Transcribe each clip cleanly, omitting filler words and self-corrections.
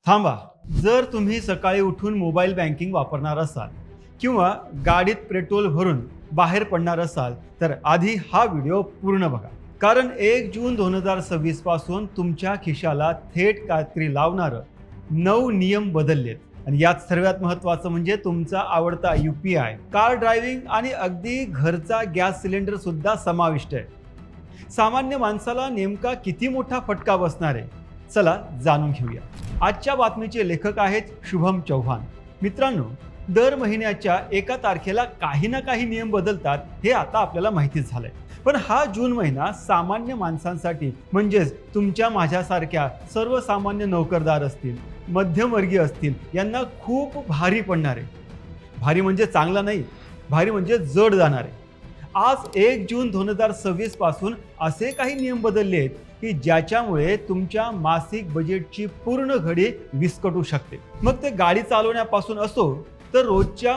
थांबा. जर तुम्ही सकाळी उठून मोबाईल बँकिंग वापरणार असाल किंवा गाडीत पेट्रोल भरून बाहेर पडणार असाल तर आधी हा व्हिडिओ पूर्ण बघा. कारण 1 जून 2026 पासून तुमच्या खिशाला थेट कात्री लावणारं 9 नियम बदललेत. आणि यात सर्वात महत्त्वाचं म्हणजे तुमचा आवडता UPI, कार ड्रायव्हिंग आणि अगदी घरचा गॅस सिलेंडर सुद्धा समाविष्ट आहे. सामान्य माणसाला नेमका किती मोठा फटका बसणार आहे? चला जाणून घेऊया. आजच्या बातमीचे लेखक आहेत शुभम चौहान. मित्रांनो, दर महिन्याच्या 1 तारखेला काही ना काही नियम बदलतात हे आता आपल्याला माहितीच झालंय. पण हा जून महिना सामान्य माणसांसाठी म्हणजेच तुमच्या माझ्यासारख्या सर्वसामान्य नोकरदार असतील, मध्यमवर्गीय असतील यांना खूप भारी पडणार आहे. भारी म्हणजे चांगला नाही, भारी म्हणजे जड जाणार आहे. आज 1 जून 2026 पासून असे काही नियम बदलले आहेत की ज्याच्यामुळे तुमच्या मासिक बजेटची पूर्ण घडी विस्कटू शकते. मग ते गाडी चालवण्यापासून असो तर रोजच्या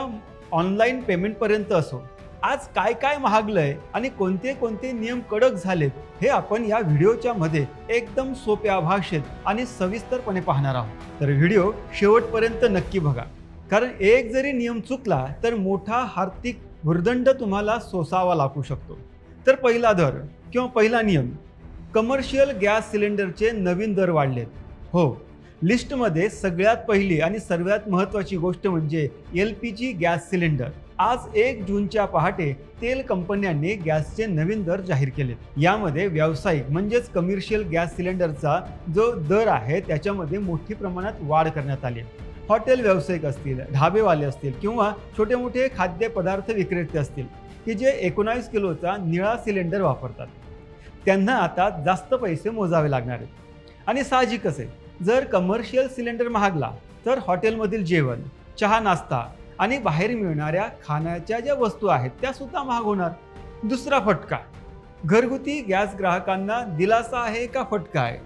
ऑनलाईन पेमेंटपर्यंत असो. आज काय काय महागलंय आणि कोणते कोणते नियम कडक झालेत हे आपण या व्हिडिओच्या मध्ये एकदम सोप्या भाषेत आणि सविस्तरपणे पाहणार आहोत. तर व्हिडिओ शेवटपर्यंत नक्की बघा, कारण एक जरी नियम चुकला तर मोठा आर्थिक भुर्दंड तुम्हाला सोसावा लागू शकतो. तर पहिला दर किंवा पहिला नियम, कमर्शियल गॅस सिलेंडरचे नवीन दर वाढलेत. हो, लिस्टमध्ये सगळ्यात पहिली आणि सर्वात महत्त्वाची गोष्ट म्हणजे LPG गॅस सिलेंडर. आज 1 जूनच्या पहाटे तेल कंपन्यांनी गॅसचे नवीन दर जाहीर केलेत. यामध्ये व्यावसायिक म्हणजेच कमर्शियल गॅस सिलेंडरचा जो दर आहे त्याच्यामध्ये मोठी प्रमाणात वाढ करण्यात आली. हॉटेल व्यावसायिक असतील, ढाबेवाले असतील किंवा छोटे मोठे खाद्यपदार्थ विक्रेते असतील की जे 19 किलोचा निळा सिलेंडर वापरतात, त्यांना आता जास्त पैसे मोजावे लागणार आहेत. आणि साहजिकच आहे, जर कमर्शियल सिलेंडर महागला तर हॉटेलमधील जेवण, चहा, नाश्ता आणि बाहेर मिळणाऱ्या खाण्याच्या ज्या वस्तू आहेत त्या सुद्धा महाग होणार. दुसरा फटका, घरगुती गॅस ग्राहकांना दिलासा आहे का फटका आहे?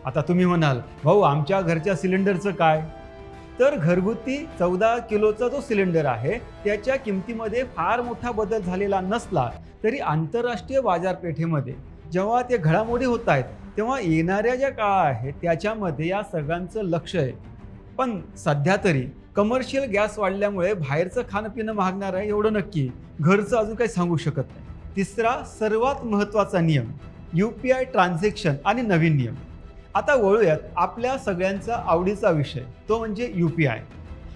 आता तुम्ही म्हणाल, भाऊ आमच्या घरच्या सिलेंडरचं काय? तर घरगुती 14 किलोचा जो सिलेंडर आहे त्याच्या किमतीमध्ये फार मोठा बदल झालेला नसला तरी आंतरराष्ट्रीय बाजारपेठेमध्ये जेव्हा ते घडामोडी होत आहेत तेव्हा येणाऱ्या ज्या काळ आहे त्याच्यामध्ये या सगळ्यांचं लक्ष आहे. पण सध्या तरी कमर्शियल गॅस वाढल्यामुळे बाहेरचं खाणं पिणं महागणार आहे एवढं नक्की, घरचं अजून काही सांगू शकत नाही. तिसरा सर्वात महत्त्वाचा नियम, UPI ट्रान्झॅक्शन आणि नवीन नियम. आता वळूयात आपल्या सगळ्यांचा आवडीचा विषय, तो म्हणजे UPI.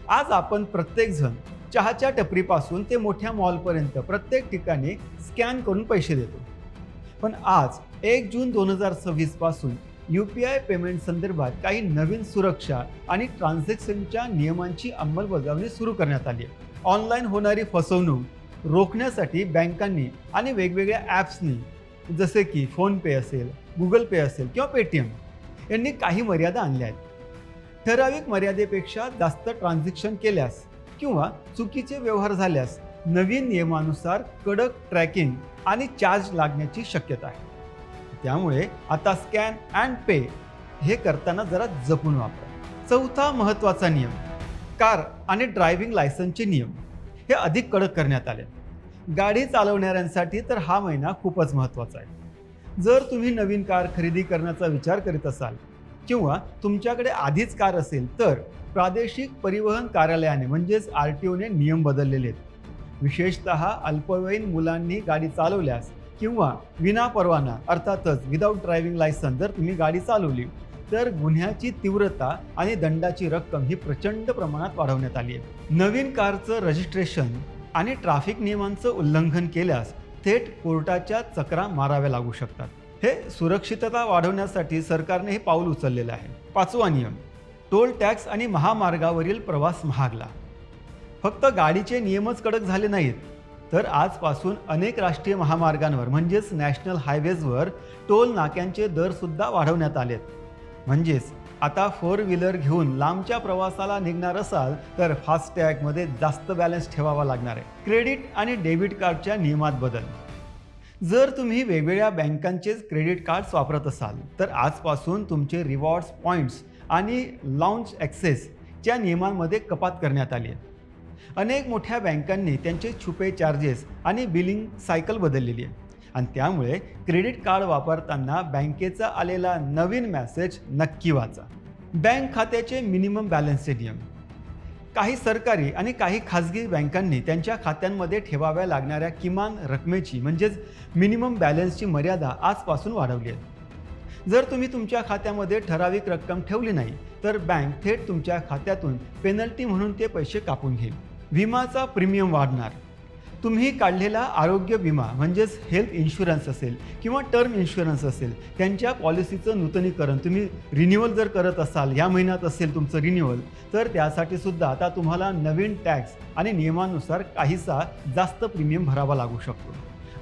आज आपण प्रत्येकजण चहाच्या टपरीपासून ते मोठ्या मॉलपर्यंत प्रत्येक ठिकाणी स्कॅन करून पैसे देतो. पण आज 1 जून 2026 पासून UPI पेमेंट संदर्भात काही नवीन सुरक्षा आणि ट्रान्झॅक्शनच्या नियमांची अंमलबजावणी सुरू करण्यात आली आहे. ऑनलाईन होणारी फसवणूक रोखण्यासाठी बँकांनी आणि वेगवेगळ्या ॲप्सनी जसे की फोनपे असेल, गुगल पे असेल किंवा पेटीएम यांनी काही मर्यादा आणल्या आहेत. ठराविक मर्यादेपेक्षा जास्त ट्रान्झॅक्शन केल्यास किंवा चुकीचे व्यवहार झाल्यास नवीन नियमानुसार कडक ट्रॅकिंग आणि चार्ज लागण्याची शक्यता आहे. त्यामुळे आता स्कॅन अँड पे हे करताना जरा जपून वापरा. चौथा महत्त्वाचा नियम, कार आणि ड्रायव्हिंग लायसन्सचे नियम हे अधिक कडक करण्यात आले. गाडी चालवणाऱ्यांसाठी तर हा महिना खूपच महत्त्वाचा आहे. जर तुम्ही नवीन कार खरेदी करण्याचा विचार करीत असाल किंवा तुमच्याकडे आधीच कार असेल तर प्रादेशिक परिवहन कार्यालयाने म्हणजेच RTOने नियम बदललेले आहेत. विशेषतः अल्पवयीन मुलांनी गाडी चालवल्यास किंवा विना परवाना अर्थातच विदाऊट ड्रायव्हिंग लायसन्स जर तुम्ही गाडी चालवली तर गुन्ह्याची तीव्रता आणि दंडाची रक्कम ही प्रचंड प्रमाणात वाढवण्यात आली आहे. नवीन कारचं रजिस्ट्रेशन आणि ट्रॅफिक नियमांचं उल्लंघन केल्यास थेट कोर्टाच्या चकरा माराव्या लागू शकतात. हे सुरक्षितता वाढवण्यासाठी सरकारने हे पाऊल उचललेलं आहे. पाचवा नियम, टोल टॅक्स आणि महामार्गावरील प्रवास महागला. फक्त गाडीचे नियमच कडक झाले नाहीत तर आजपासून अनेक राष्ट्रीय महामार्गांवर म्हणजेच नॅशनल हायवेजवर टोल नाक्यांचे दर सुद्धा वाढवण्यात आलेत. म्हणजेच आता 4 व्हीलर घेऊन लांबच्या प्रवासाला निघणार असाल तर फास्टॅगमध्ये जास्त बॅलन्स ठेवावा लागणार आहे. क्रेडिट आणि डेबिट कार्डच्या नियमात बदल. जर तुम्ही वेगवेगळ्या बँकांचेच क्रेडिट कार्ड्स वापरत असाल तर आजपासून तुमचे रिवॉर्ड्स पॉईंट्स आणि लाऊंज ॲक्सेसच्या नियमांमध्ये कपात करण्यात आली आहे. अनेक मोठ्या बँकांनी त्यांचे छुपे चार्जेस आणि बिलिंग सायकल बदललेली आहे आणि त्यामुळे क्रेडिट कार्ड वापरताना बँकेचा आलेला नवीन मेसेज नक्की वाचा. बँक खात्याचे मिनिमम बॅलन्सचे नियम. काही सरकारी आणि काही खाजगी बँकांनी त्यांच्या खात्यांमध्ये ठेवाव्या लागणाऱ्या किमान रकमेची म्हणजेच मिनिमम बॅलन्सची मर्यादा आजपासून वाढवली आहे. जर तुम्ही तुमच्या खात्यामध्ये ठराविक रक्कम ठेवली नाही तर बँक थेट तुमच्या खात्यातून पेनल्टी म्हणून ते पैसे कापून घेईल. विमाचा प्रीमियम वाढणार. तुम्ही काढलेला आरोग्य विमा म्हणजेच हेल्थ इन्शुरन्स असेल किंवा टर्म इन्शुरन्स असेल त्यांच्या पॉलिसीचं नूतनीकरण तुम्ही रिन्युअल जर करत असाल, या महिन्यात असेल तुमचं रिन्युअल, तर त्यासाठी सुद्धा आता तुम्हाला नवीन टॅक्स आणि नियमानुसार काहीसा जास्त प्रीमियम भरावा लागू शकतो.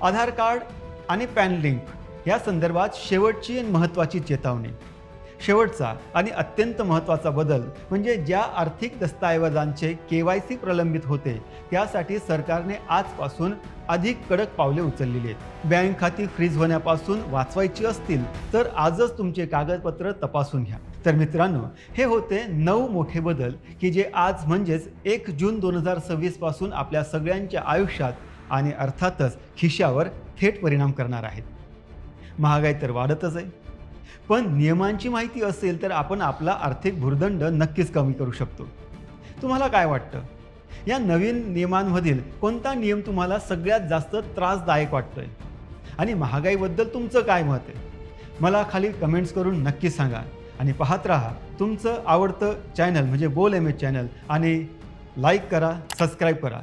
आधार कार्ड आणि पॅन लिंक या संदर्भात शेवटची आणि महत्त्वाची चेतावणी. शेवटचा आणि अत्यंत महत्त्वाचा बदल म्हणजे ज्या आर्थिक दस्तऐवजांचे KYC प्रलंबित होते त्यासाठी सरकारने आजपासून अधिक कडक पावले उचललेली आहेत. बँक खाती फ्रीज होण्यापासून वाचवायची असतील तर आजच तुमचे कागदपत्र तपासून घ्या. तर मित्रांनो, हे होते 9 मोठे बदल की जे आज म्हणजेच 1 जून 2026 पासून आपल्या सगळ्यांच्या आयुष्यात आणि अर्थातच खिशावर थेट परिणाम करणार आहेत. महागाई तर वाढतच आहे, पण नियमांची माहिती असेल तर आपण आपला आर्थिक भुर्दंड नक्कीच कमी करू शकतो. तुम्हाला काय वाटतं? या नवीन नियमांमधील कोणता नियम तुम्हाला सगळ्यात जास्त त्रासदायक वाटतोय? आणि महागाईबद्दल तुमचं काय मत आहे? मला खाली कमेंट्स करून नक्की सांगा. आणि पाहत राहा तुमचं आवडतं चॅनल म्हणजे बोल MH चॅनल आणि लाईक करा, सबस्क्राईब करा.